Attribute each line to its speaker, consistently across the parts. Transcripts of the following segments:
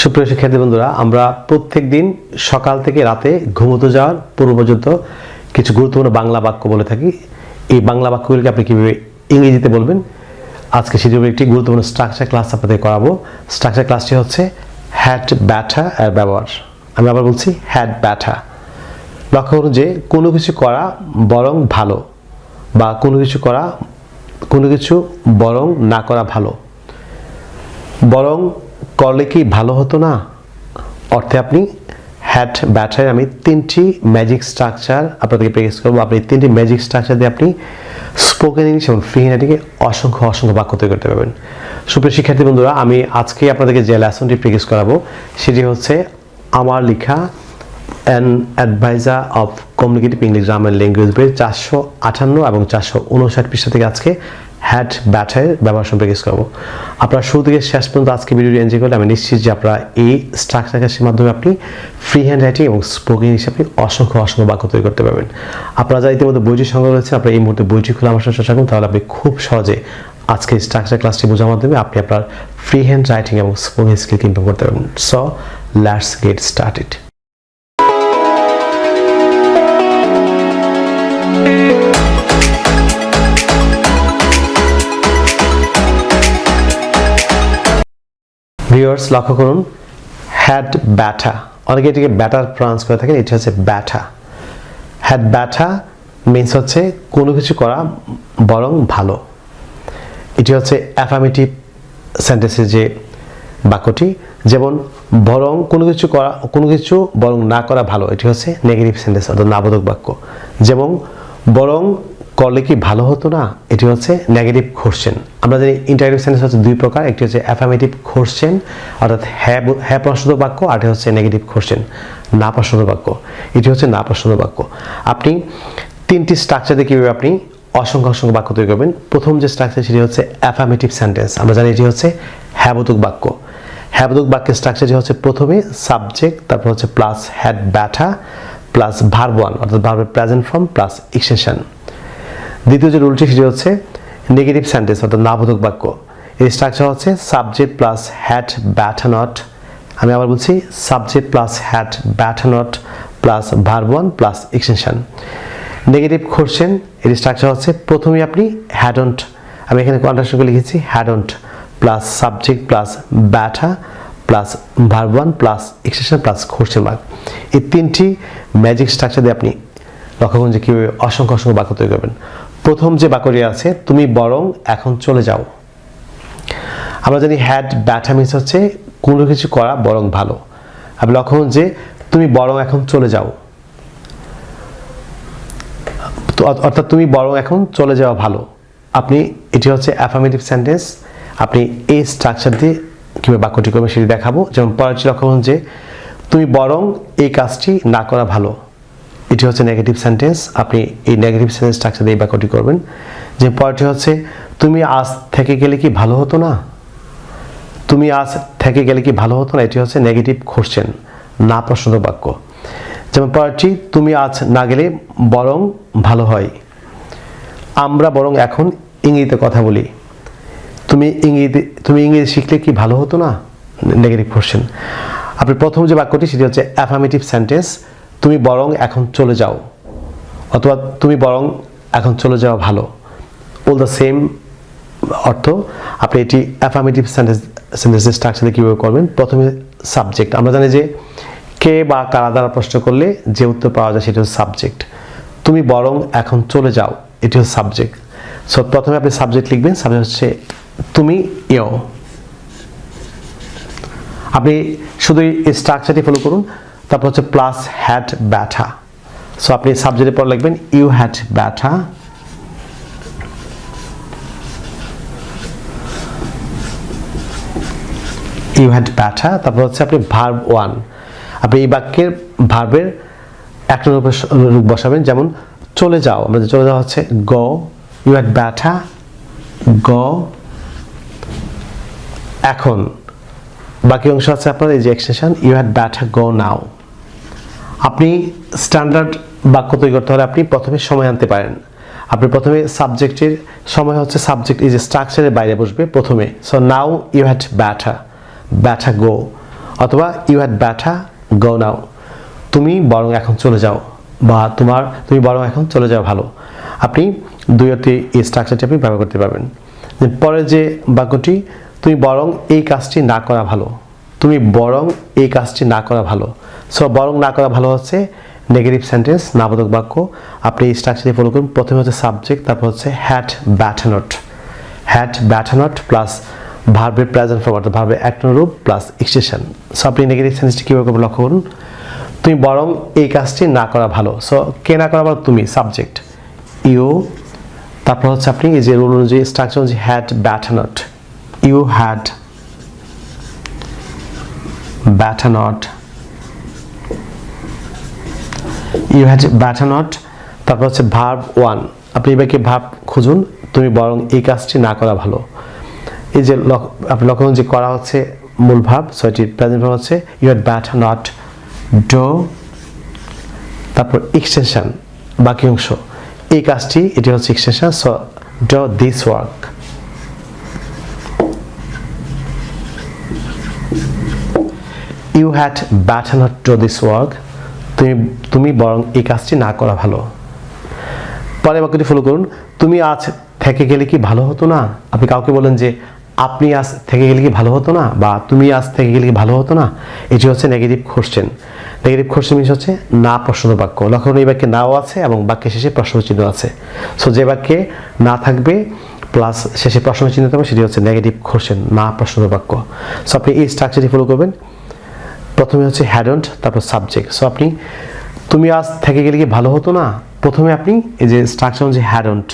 Speaker 1: সুপ্রিয় শিক্ষার্থী বন্ধুরা, আমরা প্রত্যেক দিন সকাল থেকে রাতে ঘুমোতে যাওয়ার পূর্ব পর্যন্ত কিছু গুরুত্বপূর্ণ বাংলা বাক্য বলে থাকি। এই বাংলা বাক্যগুলিকে আপনি কীভাবে ইংরেজিতে বলবেন, আজকে সেটির একটি গুরুত্বপূর্ণ স্ট্রাকচার ক্লাস আপনাদের করাবো। স্ট্রাকচার ক্লাসটি হচ্ছে হ্যাড ব্যাঠা এর ব্যবহার। আমি আবার বলছি হ্যাড ব্যাঠা। লক্ষ্য করুন যে কোনো কিছু করা বরং ভালো, বা কোনো কিছু বরং না করা ভালো। বরং করলে কি ভালো হতো না অর্থে আপনি হ্যাড ব্যাটার আমি তিনটি ম্যাজিক স্ট্রাকচার আপনাদেরকে প্র্যাকটিস করবো। আপনি তিনটি ম্যাজিক স্ট্রাকচার দিয়ে আপনি স্পোকেন ইংলিশ এবং ফ্রি হ্যান্ডিংয়ে অসংখ্য বাক্য তৈরি করতে পারবেন। সুপ্রিয় শিক্ষার্থী বন্ধুরা, আমি আজকে আপনাদেরকে যে লেসনটি প্র্যাকটিস করাবো সেটি হচ্ছে আমার লেখা an adviser of communicative English grammar language বইয়ের 458 এবং 459 পৃষ্ঠা থেকে আজকে হ্যাড ব্যাটারের ব্যবহার সম্পর্কে প্র্যাকটিস করবো। আপনারা শুরু থেকে শেষ পর্যন্ত আজকে ভিডিওটি এনজয় করলে আমি নিশ্চিত যে আপনারা এই স্ট্রাকচার ক্লাসের মাধ্যমে আপনি ফ্রি হ্যান্ড রাইটিং এবং স্পোকেন ইংলিশে আপনি অসংখ্য বাক্য তৈরি করতে পারবেন। আপনারা যারা ইতিমধ্যে বইটি সংগ্রহ করেছেন, আপনারা এই মুহূর্তে বইটি খুলে আমার সাথে চেষ্টা করুন, তাহলে আপনি খুব সহজে আজকে স্ট্রাকচার ক্লাসটি বোঝার মাধ্যমে আপনি আপনার ফ্রি হ্যান্ড রাইটিং এবং স্পোকেন স্কিলকে ইমপ্রুভ করতে পারবেন। So let's get started. Viewers, লক্ষ্য করুন হ্যাড ব্যাটা, অনেকে এটিকে ব্যাটার প্রনাউন্স করে থাকেন, এটি হচ্ছে ব্যাটা। হ্যাড ব্যাটা মিনস হচ্ছে কোনো কিছু করা বরং ভালো। এটি হচ্ছে অ্যাফার্মেটিভ সেন্টেন্সের যে বাক্যটি, যেমন বরং কোনো কিছু বরং না করা ভালো, এটি হচ্ছে নেগেটিভ সেন্টেন্স অর্থাৎ নাবোধক বাক্য। যেমন বরং করলে কি ভালো হতো না, এটি হচ্ছে নেগেটিভ কোশ্চেন। আমরা জানি ইন্টারেক্টিভ সেন্টেন্স হচ্ছে দুই প্রকার, একটি হচ্ছে অ্যাফার্মেটিভ কোশ্চেন অর্থাৎ হ্যাঁ প্রশ্নবোধক বাক্য, আর এটি হচ্ছে নেগেটিভ কোশ্চেন না প্রশ্নবোধক বাক্য। এটি হচ্ছে না প্রশ্নবোধক বাক্য। আপনি তিনটি স্ট্রাকচার দিয়ে কীভাবে আপনি অসংখ্য বাক্য তৈরি করবেন। প্রথম যে স্ট্রাকচার সেটি হচ্ছে অ্যাফার্মেটিভ সেন্টেন্স। আমরা জানি এটি হচ্ছে হ্যাবোধক বাক্য। হ্যাবোধক বাক্যের স্ট্রাকচারটি হচ্ছে প্রথমে সাবজেক্ট, তারপর হচ্ছে প্লাস হ্যাড ব্যাটা প্লাস ভার্ব ওয়ান অর্থাৎ ভার্বের প্রেজেন্ট ফর্ম প্লাস এক্সটেনশন। দ্বিতীয় যে রুলটি সেটি হচ্ছে নেগেটিভ সেন্টেন্স অর্থাৎ নাবোধক বাক্য। এই স্ট্রাকচার হচ্ছে সাবজেক্ট প্লাস হ্যাড ব্যাটা নট। আমি আবার বলছি সাবজেক্ট প্লাস হ্যাড ব্যাটা not plus verb one plus extension. Negative question এর স্ট্রাকচার হচ্ছে প্রথমে আপনি হ্যাডন্ট, আমি এখানে কন্ট্রাস্ট করে লিখেছি হ্যাডন্ট প্লাস সাবজেক্ট প্লাস ব্যাটা plus verb one plus extension plus question mark. এই তিনটি ম্যাজিক স্ট্রাকচার দিয়ে আপনি লক্ষ্য করুন যে কীভাবে অসংখ্য বাক্য তৈরি করবেন। প্রথম যে বাক্যটি আছে তুমি বরং এখন চলে যাও। আমরা জানি হ্যাড ব্যাটা মিনস হচ্ছে কোনো কিছু করা বরং ভালো। আপনি লক্ষ্য করুন যে তুমি বরং এখন চলে যাও, অর্থাৎ তুমি বরং এখন চলে যাওয়া ভালো। আপনি এটি হচ্ছে অ্যাফার্মেটিভ সেন্টেন্স। আপনি এই স্ট্রাকচার দিয়ে কীভাবে বাক্যটি করবেন সেটি দেখাবো। যেমন পরেরটি লক্ষ্য করুন যে তুমি বরং এই কাজটি না করা ভালো, এটি হচ্ছে নেগেটিভ সেন্টেন্স। আপনি এই নেগেটিভ সেন্টেন্স স্ট্রাকচার দিয়ে এই বাক্যটি করবেন। যে পরেরটি হচ্ছে তুমি আজ থেকে গেলে কি ভালো হতো না, তুমি আজ থেকে গেলে কি ভালো হতো না, এটি হচ্ছে নেগেটিভ কোশ্চেন না প্রশ্নবোধক বাক্য। যেমন পরেরটি তুমি আজ না গেলে বরং ভালো হয়, আমরা বরং এখন ইংরেজিতে কথা বলি, তুমি ইংরেজি শিখলে কি ভালো হতো না, নেগেটিভ কোশ্চেন। আপনি প্রথম যে বাক্যটি সেটি হচ্ছে অ্যাফার্মেটিভ সেন্টেন্স, তুমি বরং এখন চলে যাও অথবা তুমি বরং এখন চলে যাওয়া ভালো, অল দ্য সেম অর্থ। আপনি এটি অ্যাফার্মেটিভ সেন্টেন্সের স্ট্রাকচারে কীভাবে করবেন। প্রথমে সাবজেক্ট, আমরা জানি যে কে বা কারা দ্বারা প্রশ্ন করলে যে উত্তর পাওয়া যায় সেটি হচ্ছে সাবজেক্ট। তুমি বরং এখন চলে যাও, এটি হচ্ছে সাবজেক্ট। সো প্রথমে আপনি সাবজেক্ট লিখবেন, সাবজেক্ট হচ্ছে তুমি ইও। আপনি শুধু এই স্ট্রাকচারটি ফলো করুন। তারপর হচ্ছে প্লাস হ্যাড ব্যাটা। সো আপনি সাবজেক্টের পর লিখবেন ইউ হ্যাড ব্যাটা, ইউ হ্যাড ব্যাটা। তারপর হচ্ছে আপনি ভার্ব ওয়ান, আপনি এই বাক্যের ভার্বের একটা রূপ বসাবেন। যেমন চলে যাও, আমাদের চলে যাওয়া হচ্ছে গো, ইউ হ্যাড ব্যাটা গো। এখন বাকি অংশ আছে আপনার এই যে এক্সটেনশন ইউ হ্যাড ব্যাটা গো নাও। আপনি স্ট্যান্ডার্ড বাক্য তৈরি করতে হলে আপনি প্রথমে সময় আনতে পারেন। আপনি প্রথমে সাবজেক্টের সময় হচ্ছে সাবজেক্ট এই যে স্ট্রাকচারের বাইরে বসবে প্রথমে। সো নাও ইউ হ্যাড ব্যাটা গো অথবা ইউ হ্যাড বেটার গো নাও, তুমি বরং এখন চলে যাও, বা তুমি বরং এখন চলে যাও ভালো। আপনি দুইটি এই স্ট্রাকচারটি আপনি ব্যবহার করতে পারবেন। পরের যে বাক্যটি, তুমি বরং এই কাজটি না করা ভালো, তুমি বরং এই কাজটি না করা ভালো। সো বরং না করা ভালো হচ্ছে নেগেটিভ সেন্টেন্স, নাবোধক বাক্য। আপনি এই স্ট্রাকচারটি ফলো করুন। প্রথমে হচ্ছে সাবজেক্ট, তারপর হচ্ছে had better not, had better not plus ভার্বের প্রেজেন্ট ফর্ম অর্থাৎ ভার্বের অ্যাকশন রূপ প্লাস এক্সটেনশন। সো আপনি নেগেটিভ সেন্টেন্সটি কীভাবে করবেন লক্ষ্য করুন। তুমি বরং এই কাজটি না করা ভালো। সো কে না করা ভালো? তুমি, সাবজেক্ট ইউ। তারপর হচ্ছে আপনি এই যে রুল অনুযায়ী স্ট্রাকচার অনুযায়ী had better not, you had better not, you had better not. তারপর হচ্ছে ভার্ব 1, আপনি এবারকে ভার্ব খুঁজুন, তুমি বরং এই কাজটি না করা ভালো। এই যে আপনি লক্ষ্য করুন যে করা হচ্ছে মূল ভার্ব, সো এটি প্রেজেন্ট ফর্ম হচ্ছে you had better not do. তারপর এক্সটেনশন বাকি অংশ, এই কাজটি এটি হচ্ছে extension, so do this work. You had better not do this work, তুমি বরং এই কাজটি না করা ভালো। পরে বাক্যটি ফলো করুন, তুমি আজ থেকে গেলে কি ভালো হতো না। আপনি কাউকে বলেন যে আপনি আজ থেকে গেলে কি ভালো হতো না, বা তুমি আজ থেকে গেলে কি ভালো হতো না। এটি হচ্ছে negative question. Negative question means হচ্ছে না প্রশ্নবোধক বাক্য। লক্ষ্য করুন এই বাক্যে নাও আছে এবং বাক্যের শেষে প্রশ্নবোধক চিহ্ন আছে। সো যে বাক্যে না থাকবে প্লাস শেষে প্রশ্নবোধক চিহ্ন থাকবে সেটি হচ্ছে নেগেটিভ কোশ্চেন, না প্রশ্নবোধক বাক্য। সো আপনি এই স্ট্রাকচারটি ফলো করবেন। প্রথমে হচ্ছে হ্যাডন্ট, তারপর সাবজেক্ট। সো আপনি তুমি আজ থেকে গেলে কি ভালো হতো না, প্রথমে আপনি এই যে স্ট্রাকচার অনুযায়ী হ্যাডন্ট,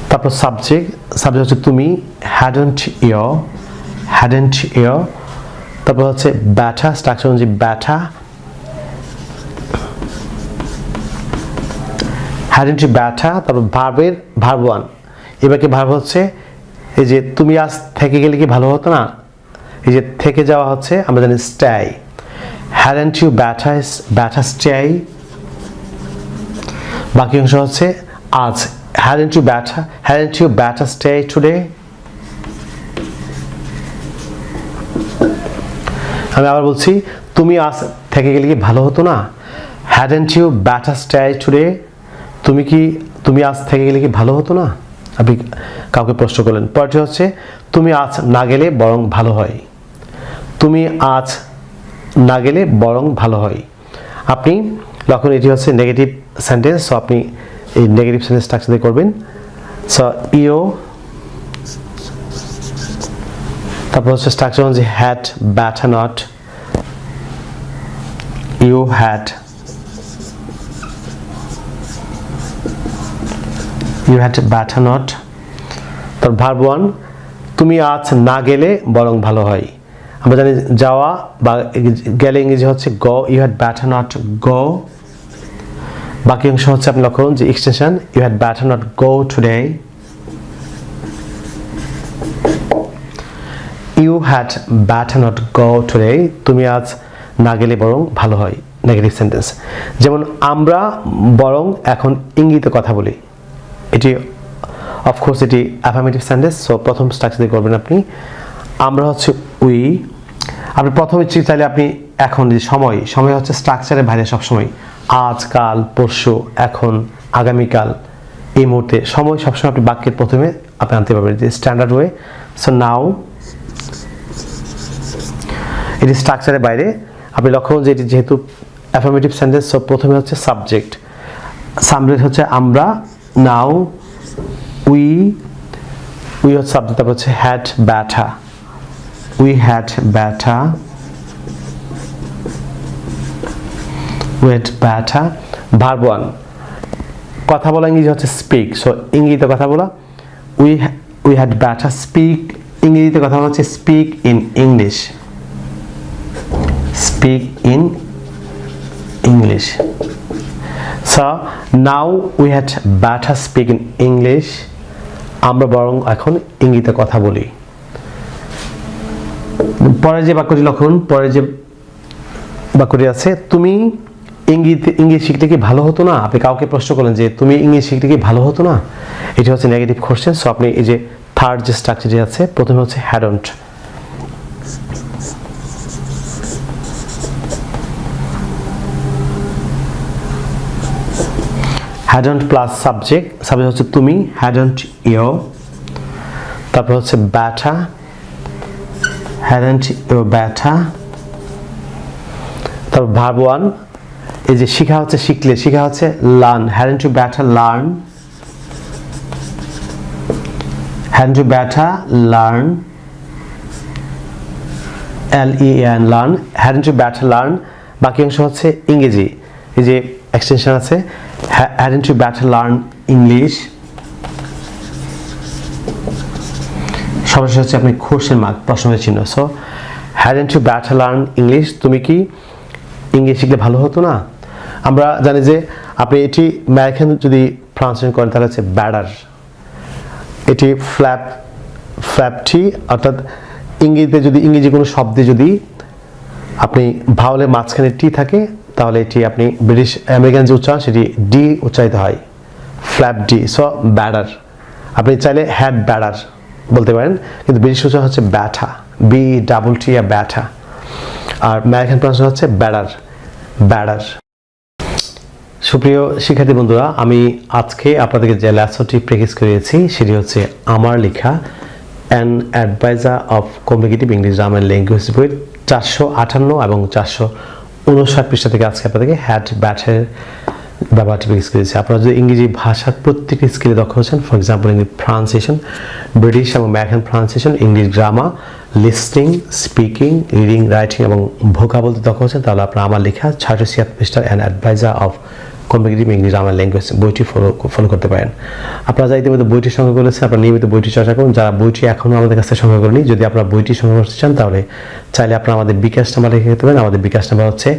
Speaker 1: তারপর সাবজেক্ট হচ্ছে তুমি, হ্যাডন্ট ইয়োর। তারপর হচ্ছে ব্যাটা, স্ট্রাকচার অনুযায়ী ব্যাটা, হ্যাডন্ট ব্যাটা। তারপর ভার্ব 1, এবার কি ভার্ব হচ্ছে এই যে তুমি আজ থেকে গেলে কি ভালো হতো না, এই যে থেকে যাওয়া হচ্ছে আমরা জানি stay. Hadn't you better stay. বাকি অংশ হচ্ছে আজ, hadn't you better stay today? আমি আবার বলছি, তুমি আজ থেকে গেলে কি ভালো হতো না, hadn't you better stay today? তুমি আজ থেকে গেলে কি ভালো হতো না, আপনি কাউকে প্রশ্ন করলেন। পরেরটি হচ্ছে তুমি আজ না গেলে বরং ভালো হয়, তুমি আজ না গেলে বরং ভালো হয়। আপনি লক্ষ্য এটি হচ্ছে নেগেটিভ সেন্টেন্স, সো আপনি এই নেগেটিভ সেন্টেন্স স্ট্রাকচার দিয়ে করবেন। সো ইউ, তারপর হচ্ছে স্ট্রাকচার অনুযায়ী had better not, you had better not. তারপর ভার্ব 1, তুমি আজ না গেলে বরং ভালো হয়। আমরা জানি যাওয়া বা গেলে ইংরেজি হচ্ছে go, you had better not go. বাকি অংশ হচ্ছে আপনি লক্ষ্য করুন যে extension, you had better not go today, you had better not go today, তুমি আজ না গেলে বরং ভালো হয়। নেগেটিভ সেন্টেন্স যেমন আমরা বরং এখন ইঙ্গিতে কথা বলি, এটি অফকোর্স এটি অ্যাফার্মেটিভ সেন্টেন্স। সো প্রথম স্ট্রাকচার দিয়ে করবেন আপনি, আমরা হচ্ছে উই। আপনি প্রথমে চাইলে আপনি এখন যে সময় হচ্ছে স্ট্রাকচারের বাইরে সবসময়, আজ, কাল, পরশু, এখন, আগামীকাল, এই মুহূর্তে, সময় সবসময় আপনি বাক্যের প্রথমে আপনি আনতে পারবেন, যে স্ট্যান্ডার্ড ওয়ে। সো নাও, এটি স্ট্রাকচারের বাইরে। আপনি লক্ষ্য করুন যে এটি যেহেতু অ্যাফার্মেটিভ সেন্টেন্স, সো প্রথমে হচ্ছে সাবজেক্ট হচ্ছে আমরা, নাও, উই হচ্ছে সাবজেক্ট, তারপর হচ্ছে had better, we had better, verb 1, কথা বলা ইংরেজি হচ্ছে স্পিক, সো ইংরেজিতে কথা বলা, উই হ্যাড বেটার স্পিক, ইংরেজিতে কথা বলা হচ্ছে speak in English, so now we had better speak in English, আমরা বরং এখন ইংরেজিতে কথা বলি। পরের যে বাক্যটি লক্ষ্য করুন, পরের যে বাক্যটি আছে, তুমি ইংরেজি শিখতে কি ভালো হতো না। আপনি কাউকে প্রশ্ন করলেন যে তুমি ইংরেজি শিখতে কি ভালো হতো না, এটি হচ্ছে নেগেটিভ কোশ্চেন। সো আপনি এই যে থার্ড যে স্ট্রাকচারটি আছে প্রথমে হচ্ছে hadn't. Hadn't plus subject, subject হচ্ছে তুমি, হ্যাডন্ট ইউ। তারপর হচ্ছে ব্যাটা, হ্যাডন্ট ইউ ব্যাটা। তারপর ভার্ব ওয়ান, এই যে শিখা হচ্ছে শিখলে, শিখা হচ্ছে learn, hadn't you better learn, hadn't you better learn, LEARN learn, hadn't you better learn. বাকি অংশ হচ্ছে ইংরেজি, এই যে এক্সটেনশন আছে hadn't you better learn English। সমস্যা হচ্ছে আপনি কোশ্চেন মার্ক, প্রশ্নের চিহ্ন। So hadn't you better learn English, তুমি কি ইংলিশ শিখলে ভালো হতো না? আমরা জানি যে আপনি এটি আমেরিকান যদি ট্রান্সলেশন করেন তাহলে হচ্ছে ব্যাটার, এটি ফ্ল্যাপটি, অর্থাৎ ইংরেজিতে যদি ইংরেজি কোনো শব্দে যদি আপনি ভাওয়ালের মাঝখানে টি থাকে তাহলে এটি আপনি ব্রিটিশ আমেরিকান যে উচ্চারণ সেটি ডি উচ্চারিত হয়, ফ্ল্যাপ ডি। সো ব্যাটার, আপনি চাইলে হ্যাড ব্যাটার বলতে পারেন, কিন্তু ব্রিটিশ উচ্চারণ হচ্ছে ব্যাটা, BETT ব্যাটা, আর আমেরিকান প্রনাউন্সিয়েশন হচ্ছে ব্যাটার, ব্যাটার। সুপ্রিয় শিক্ষার্থী বন্ধুরা, আমি আজকে আপনাদেরকে যে লেসনটি প্র্যাকটিস করিয়েছি সেটি হচ্ছে আমার লেখা an adviser of communicative English grammar language বইয়ের 458 এবং 459 পৃষ্ঠা থেকে আজকে আপনাদেরকে হ্যাড ব্যাটের ব্যবহারটি প্র্যাকটিস করেছি। আপনারা যদি ইংরেজি ভাষার প্রত্যেকটি স্কিলে দক্ষ হচ্ছেন, for example English pronunciation, British এবং American pronunciation, English grammar, listening, speaking, reading, writing এবং ভোকাবুলারি দক্ষ হচ্ছেন, তাহলে আপনারা আমার লেখা 676 পৃষ্ঠার an adviser of communicative English grammar language বইটি ফলো করতে পারেন। আপনারা যারা ইতিমধ্যে বইটি সংগ্রহ করেছেন আপনারা নিয়মিত বইটি চর্চা করুন। যারা বইটি এখনও আমাদের কাছে সংগ্রহ করেনি, যদি আপনারা বইটি সংগ্রহ করতে চান তাহলে চাইলে আপনারা আমাদের বিকাশ নাম্বার লিখে দিতে পারেন। আমাদের বিকাশ নাম্বার হচ্ছে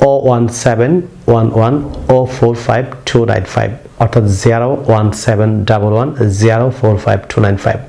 Speaker 1: 01711045295, অর্থাৎ 01711045295,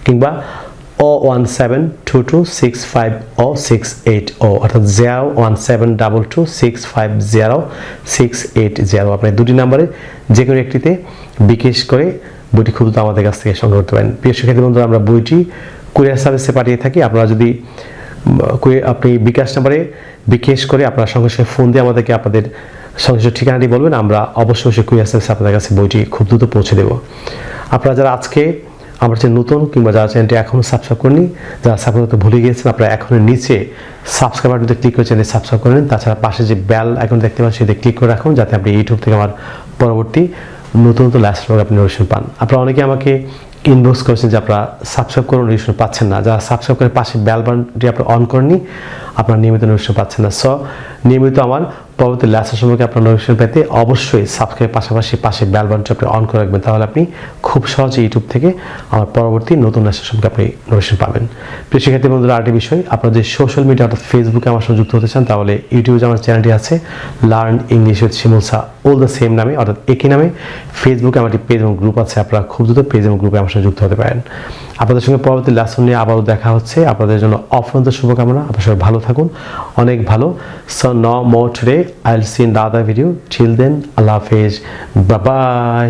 Speaker 1: কিংবা 01722650680, অর্থাৎ 01722650680। আপনি দুটি নাম্বারে যে কোনো একটিতে বিকাশ করে বইটি খুব দ্রুত আমাদের কাছ থেকে সংগ্রহ করতে পারেন। প্রিয় শিক্ষার্থী বন্ধুরা, আমরা বইটি কুরিয়ার সার্ভিসে পাঠিয়ে থাকি। আপনারা যদি আপনি বিকাশ নাম্বারে বিকাশ করে আপনার সঙ্গে সঙ্গে ফোন দিয়ে আমাদেরকে আপনাদের সংশ্লিষ্ট ঠিকানাটি বলবেন, আমরা অবশ্যই কুরিয়ার সার্ভিসে আপনাদের কাছে বইটি খুব দ্রুত পৌঁছে দেব। আপনারা যারা আজকে আমার যে নতুন কিংবা যারা চ্যানেলটি এখনও সাবস্ক্রাইব করেনি, যারা সাবস্ক্রাইব করতে ভুলে গিয়েছেন, আপনারা এখনও নিচে সাবস্ক্রাইব বাটনটিতে ক্লিক করে চ্যানেল সাবস্ক্রাইব করেন। তাছাড়া পাশে যে বেল আইকন দেখতে পান সেটা ক্লিক করে রাখুন, যাতে আপনি ইউটিউব থেকে আমার পরবর্তী নতুন নতুন লেসন আপনি নোটিফিকেশন পান। আপনারা অনেকে আমাকে ইনবক্স করেছেন যে আপনারা সাবস্ক্রাইব করে নোটিফিকেশন পাচ্ছেন না। যারা সাবস্ক্রাইব করে পাশে বেল বাটনটি আপনারা অন করেননি, আপনারা নিয়মিত নোটিফিকেশন পাচ্ছেন না। সো নিয়মিত আমার পরবর্তী লেসন সম্পর্কে আপনার নোটিফিকেশন পেতে অবশ্যই সাবস্ক্রাইব পাশাপাশি পাশে বেল বাটনটি আপনি অন করে রাখবেন, তাহলে আপনি খুব সহজে ইউটিউব থেকে আমার পরবর্তী নতুন লেসন সম্পর্কে আপনি নোটিফিকেশন পাবেন। প্রিয় শিক্ষার্থী বন্ধুরা, আরেকটি বিষয়, আপনারা যে সোশ্যাল মিডিয়া অর্থাৎ ফেসবুকে আমার সঙ্গে যুক্ত হতে চান তাহলে ইউটিউবে যে আমার চ্যানেলটি আছে learn English with Shimul sir, all the same নামে অর্থাৎ একই নামে ফেসবুকে আমার একটি পেজ এবং গ্রুপ আছে। আপনারা খুব দ্রুত পেজ এবং গ্রুপে আমার সঙ্গে যুক্ত হতে পারেন। আপনাদের সঙ্গে পরবর্তী লেসন নিয়ে আবারও দেখা হচ্ছে। আপনাদের জন্য অফুরন্ত শুভকামনা। আপনার সবাই ভালো থাকুন, অনেক ভালো। So no more today, I will see in the other video. Till then, আল্লাহ হাফেজ, বাই বাই।